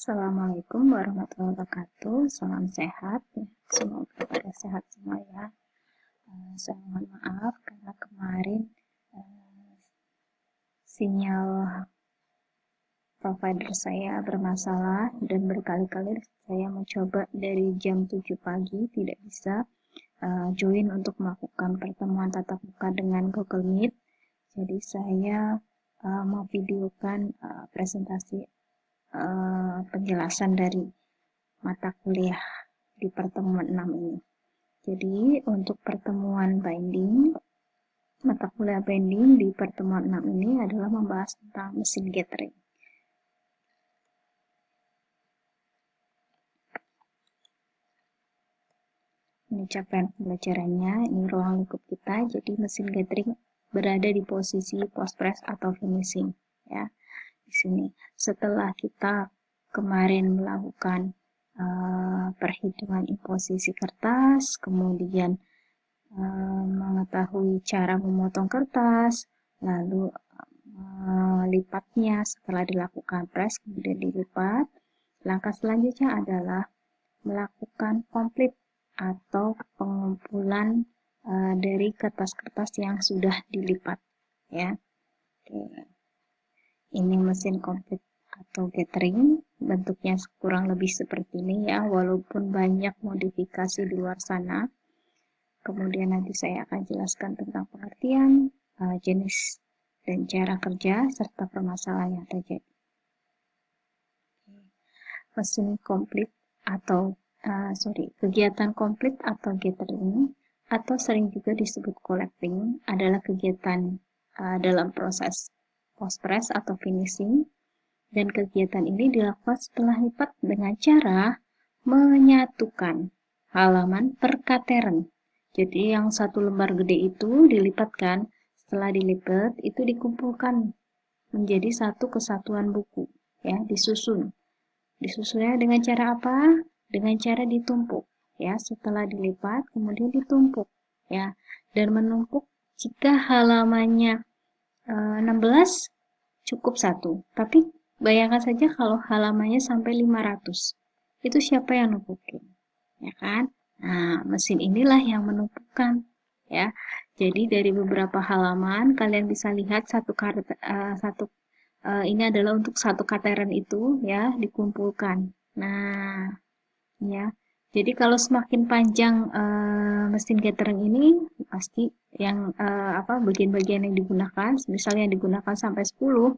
Assalamualaikum warahmatullahi wabarakatuh. Salam sehat. Semoga pada sehat semua ya. Saya mohon maaf karena kemarin sinyal provider saya bermasalah dan berkali-kali saya mencoba dari jam 7 pagi tidak bisa join untuk melakukan pertemuan tatap muka dengan Google Meet. Jadi saya mau videokan presentasi penjelasan dari mata kuliah di pertemuan 6 ini. Jadi untuk pertemuan binding, mata kuliah binding di pertemuan 6 ini adalah membahas tentang mesin gathering. Ini capaian pembelajarannya, ini ruang lingkup kita, jadi mesin gathering berada di posisi post-press atau finishing. Ya, di sini setelah kita kemarin melakukan perhitungan imposisi kertas, kemudian mengetahui cara memotong kertas, lalu melipatnya setelah dilakukan press, kemudian dilipat. Langkah selanjutnya adalah melakukan komplit atau pengumpulan dari kertas-kertas yang sudah dilipat. Ya, oke. Ini mesin komplit atau gathering, bentuknya kurang lebih seperti ini ya, walaupun banyak modifikasi di luar sana. Kemudian nanti saya akan jelaskan tentang pengertian, jenis dan cara kerja, serta permasalahan yang terjadi. Mesin komplit atau kegiatan komplit atau gathering atau sering juga disebut collecting adalah kegiatan dalam proses post-press atau finishing, dan kegiatan ini dilakukan setelah lipat dengan cara menyatukan halaman per katern. Jadi yang satu lembar gede itu dilipatkan, setelah dilipat itu dikumpulkan menjadi satu kesatuan buku, ya, disusun. Disusunnya dengan cara apa? Dengan cara ditumpuk, ya. Setelah dilipat kemudian ditumpuk, ya. Dan menumpuk jika halamannya 16 cukup satu. Tapi bayangkan saja kalau halamannya sampai 500. Itu siapa yang numpukin? Ya kan? Nah, mesin inilah yang menumpukan, ya. Jadi dari beberapa halaman kalian bisa lihat ini adalah untuk satu katern itu, ya, dikumpulkan. Nah, ya. Jadi kalau semakin panjang mesin gathering ini, pasti yang bagian-bagian yang digunakan, misalnya yang digunakan sampai 10,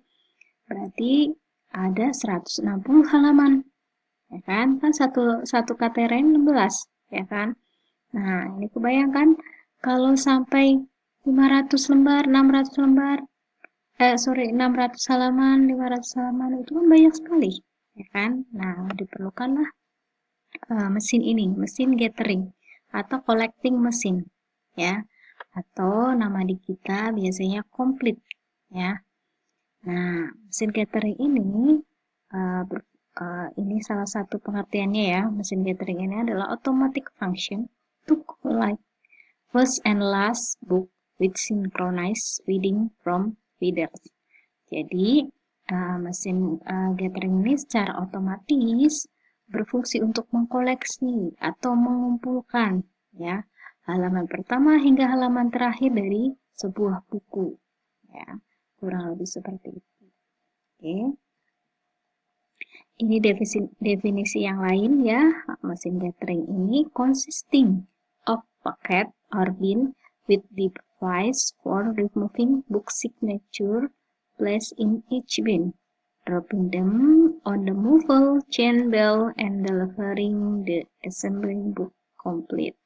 berarti ada 160 halaman. Ya kan? Kan satu katern 16, ya kan? Nah, ini kebayangkan kalau sampai 500 lembar, 600 lembar, 600 halaman, 500 halaman, itu kan banyak sekali, ya kan? Nah, diperlukanlah mesin ini, mesin gathering atau collecting mesin, ya. Atau nama di kita biasanya komplit, ya. Nah, mesin gathering ini salah satu pengertiannya ya. Mesin gathering ini adalah automatic function to collect first and last book with synchronized reading from readers. Jadi, mesin gathering ini secara otomatis berfungsi untuk mengkoleksi atau mengumpulkan, ya, halaman pertama hingga halaman terakhir dari sebuah buku, ya, kurang lebih seperti itu. Oke. Ini definisi yang lain ya. Mesin gathering ini consisting of pocket or bin with device for removing book signature placed in each bin, dropping them on the movable chain bell and delivering the assembling book complete.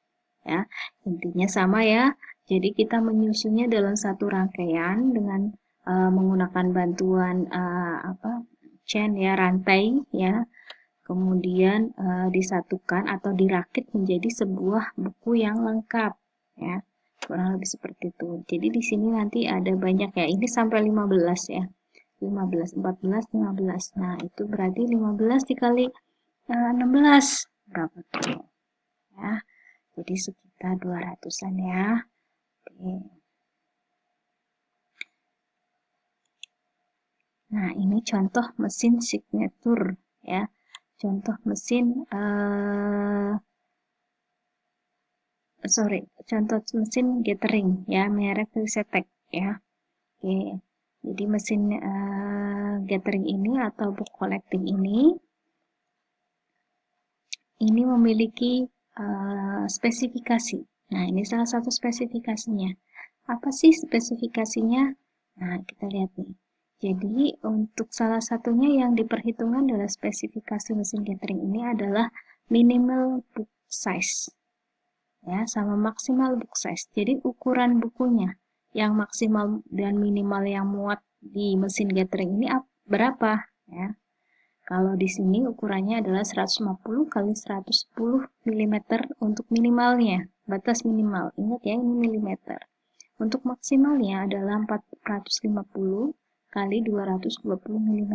Ya, intinya sama ya. Jadi kita menyusunnya dalam satu rangkaian dengan menggunakan bantuan chain ya, rantai ya. Kemudian disatukan atau dirakit menjadi sebuah buku yang lengkap ya. Kurang lebih seperti itu. Jadi di sini nanti ada banyak ya. Ini sampai 15 ya. 15, 14, 15. Nah, itu berarti 15 dikali 16 berapa tuh? Ya. Jadi sekitar 200-an ya. Oke. Nah, ini contoh mesin signature ya. contoh mesin contoh mesin gathering ya, merek Risetek ya. Oke, jadi mesin gathering ini atau book collecting ini memiliki spesifikasi. Nah, ini salah satu spesifikasinya. Apa sih spesifikasinya? Nah, kita lihat nih. Jadi, untuk salah satunya yang diperhitungkan adalah spesifikasi mesin gathering ini adalah minimal book size. Ya, sama maksimal book size. Jadi, ukuran bukunya yang maksimal dan minimal yang muat di mesin gathering ini berapa? Ya. Kalau di sini ukurannya adalah 150 kali 110 mm untuk minimalnya, batas minimal. Ingat ya, ini milimeter. Untuk maksimalnya adalah 450 kali 220 mm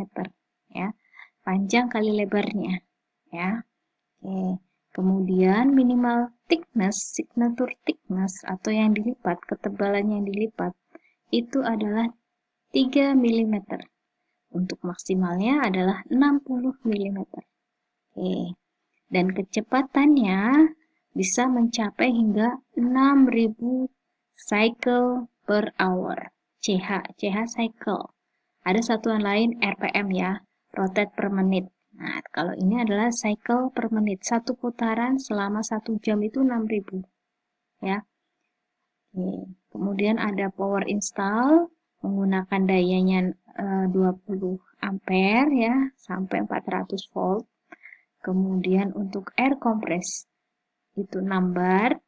ya. Panjang kali lebarnya ya. Oke. Kemudian minimal thickness, signature thickness atau yang dilipat, ketebalan yang dilipat itu adalah 3 mm. Untuk maksimalnya adalah 60 mm. Oke. Dan kecepatannya bisa mencapai hingga 6.000 cycle per hour. CH cycle. Ada satuan lain RPM ya, rotate per menit. Nah, kalau ini adalah cycle per menit. Satu putaran selama 1 jam itu 6.000 ya. Oke. Kemudian ada power install menggunakan dayanya 20 ampere ya sampai 400 volt. Kemudian untuk air compress itu 6 bar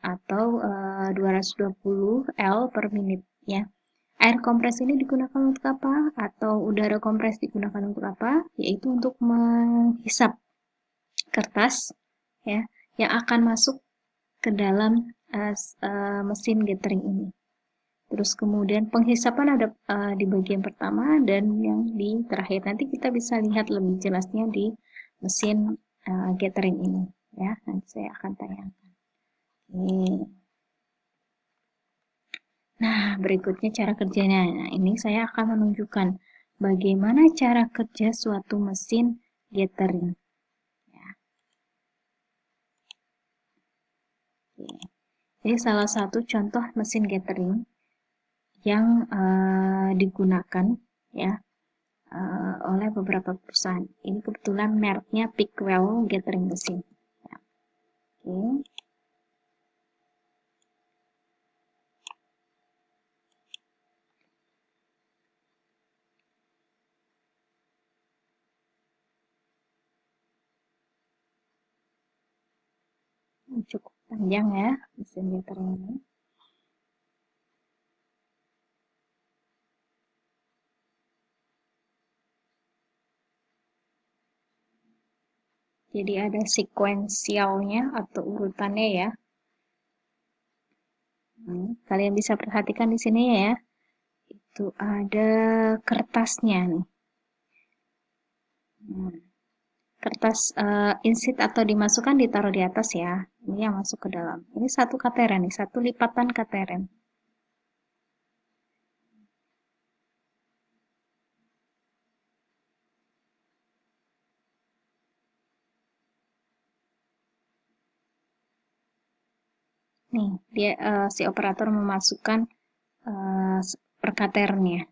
atau 220 L per menit ya. Air kompres ini digunakan untuk apa? Atau udara kompres digunakan untuk apa? Yaitu untuk menghisap kertas ya yang akan masuk ke dalam mesin gathering ini. Terus kemudian penghisapan ada di bagian pertama dan yang di terakhir. Nanti kita bisa lihat lebih jelasnya di mesin gathering ini ya. Nanti saya akan tayangkan. Oke. Nah, berikutnya cara kerjanya. Nah, ini saya akan menunjukkan bagaimana cara kerja suatu mesin gathering. Ya. Oke. Ini salah satu contoh mesin gathering yang digunakan ya oleh beberapa perusahaan. Ini kebetulan mereknya Pickwell Gathering Machine. Ya. Oke. Cukup panjang ya mesin gathering ini. Jadi ada sekuensialnya atau urutannya ya. Kalian bisa perhatikan di sini ya. Itu ada kertasnya nih. Kertas insit atau dimasukkan ditaruh di atas ya. Ini yang masuk ke dalam. Ini satu kateren nih, satu lipatan kateren. Nih, dia si operator memasukkan per katerennya.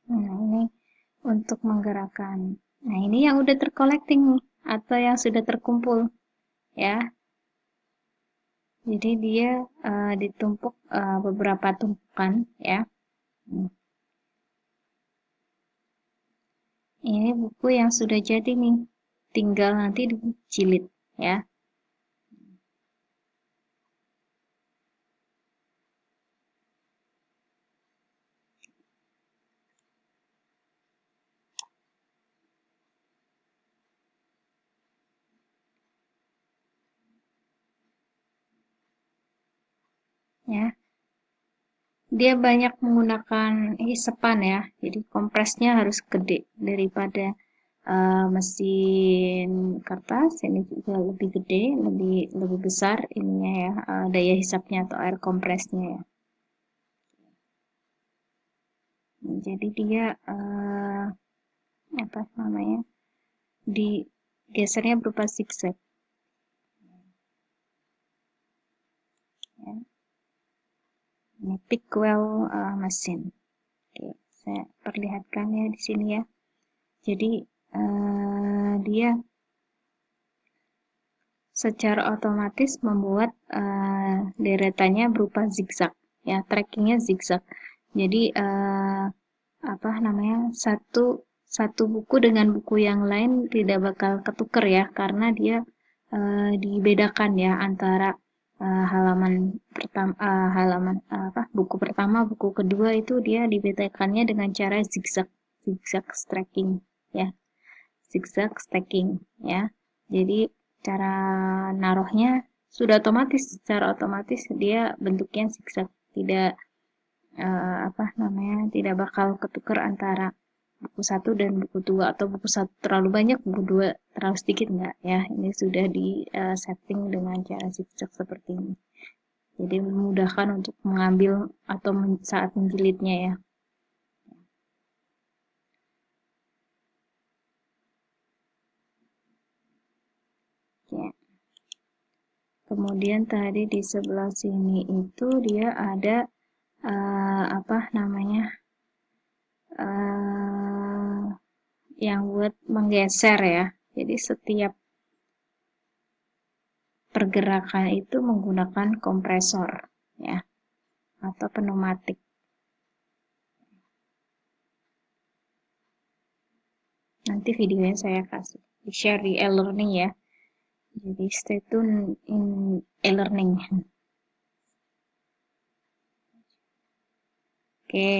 Nah, ini untuk menggerakkan. Nah, ini yang udah tercollecting nih, atau yang sudah terkumpul, ya. Jadi dia ditumpuk beberapa tumpukan, ya. Ini buku yang sudah jadi nih, tinggal nanti dijilid, ya. ya. Dia banyak menggunakan hisapan ya, jadi kompresnya harus gede daripada mesin kertas. Ini juga lebih gede, lebih besar ininya ya, daya hisapnya atau air kompresnya ya. Jadi dia apa namanya, digesernya berupa zigzag ya. Ini Pickwell mesin. Oke, saya perlihatkan ya di sini ya. Jadi dia secara otomatis membuat deretannya berupa zigzag ya, trackingnya zigzag. Jadi apa namanya, satu buku dengan buku yang lain tidak bakal ketuker ya, karena dia dibedakan ya antara halaman pertama, buku pertama, buku kedua itu dia dibedakannya dengan cara zigzag, zigzag stacking ya, zigzag stacking ya. Jadi cara naruhnya sudah otomatis, secara otomatis dia bentuknya zigzag, tidak apa namanya, tidak bakal ketukar antara buku satu dan buku dua, atau buku satu terlalu banyak, buku dua terlalu sedikit, enggak ya. Ini sudah di setting dengan cara zigzag seperti ini. Jadi memudahkan untuk mengambil atau saat menjilidnya ya. Ya. Kemudian tadi di sebelah sini itu dia ada apa namanya, yang buat menggeser ya. Jadi setiap pergerakan itu menggunakan kompresor ya, atau pneumatik. Nanti videonya saya kasih di share di e-learning ya. Jadi stay tune in e-learning. Oke,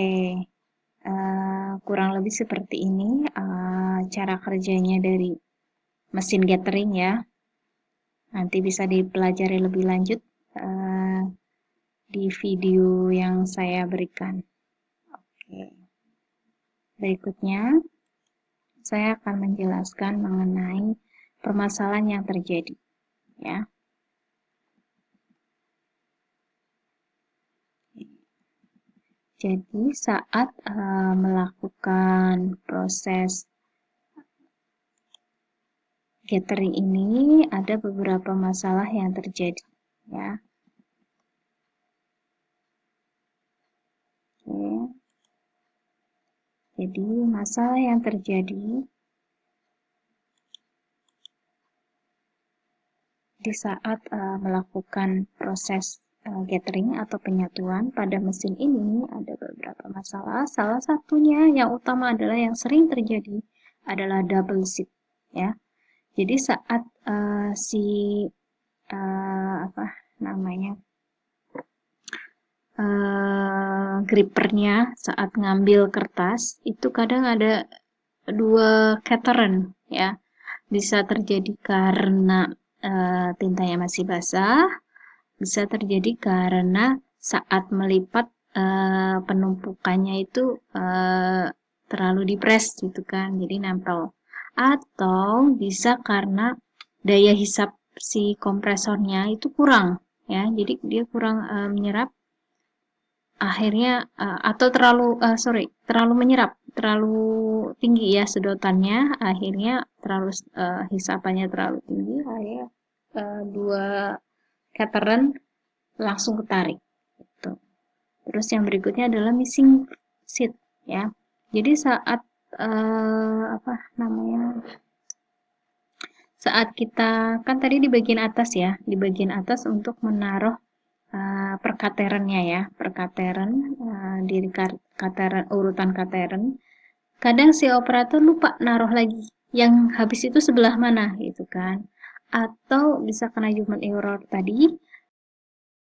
kurang lebih seperti ini cara kerjanya dari mesin gathering ya. Nanti bisa dipelajari lebih lanjut di video yang saya berikan. Oke. Berikutnya saya akan menjelaskan mengenai permasalahan yang terjadi ya. Jadi saat melakukan proses gathering ini ada beberapa masalah yang terjadi ya. Oke. Jadi masalah yang terjadi di saat melakukan proses gathering atau penyatuan pada mesin ini ada beberapa masalah. Salah satunya yang utama adalah yang sering terjadi adalah double shift ya. Jadi saat si apa namanya, grippernya saat ngambil kertas itu kadang ada dua pattern ya. Bisa terjadi karena tintanya masih basah, bisa terjadi karena saat melipat penumpukannya itu terlalu dipres gitu kan, jadi nempel. Atau bisa karena daya hisap si kompresornya itu kurang ya, jadi dia kurang menyerap, akhirnya atau terlalu menyerap, terlalu tinggi ya sedotannya, akhirnya terlalu hisapannya terlalu tinggi, akhirnya dua kateran langsung ketarik gitu. Terus yang berikutnya adalah missing seat ya. Jadi saat apa namanya, saat kita kan tadi di bagian atas ya, di bagian atas untuk menaruh perkaterannya ya, perkateran di kateran, urutan kateran. Kadang si operator lupa naruh lagi yang habis itu sebelah mana gitu kan, atau bisa kena human error tadi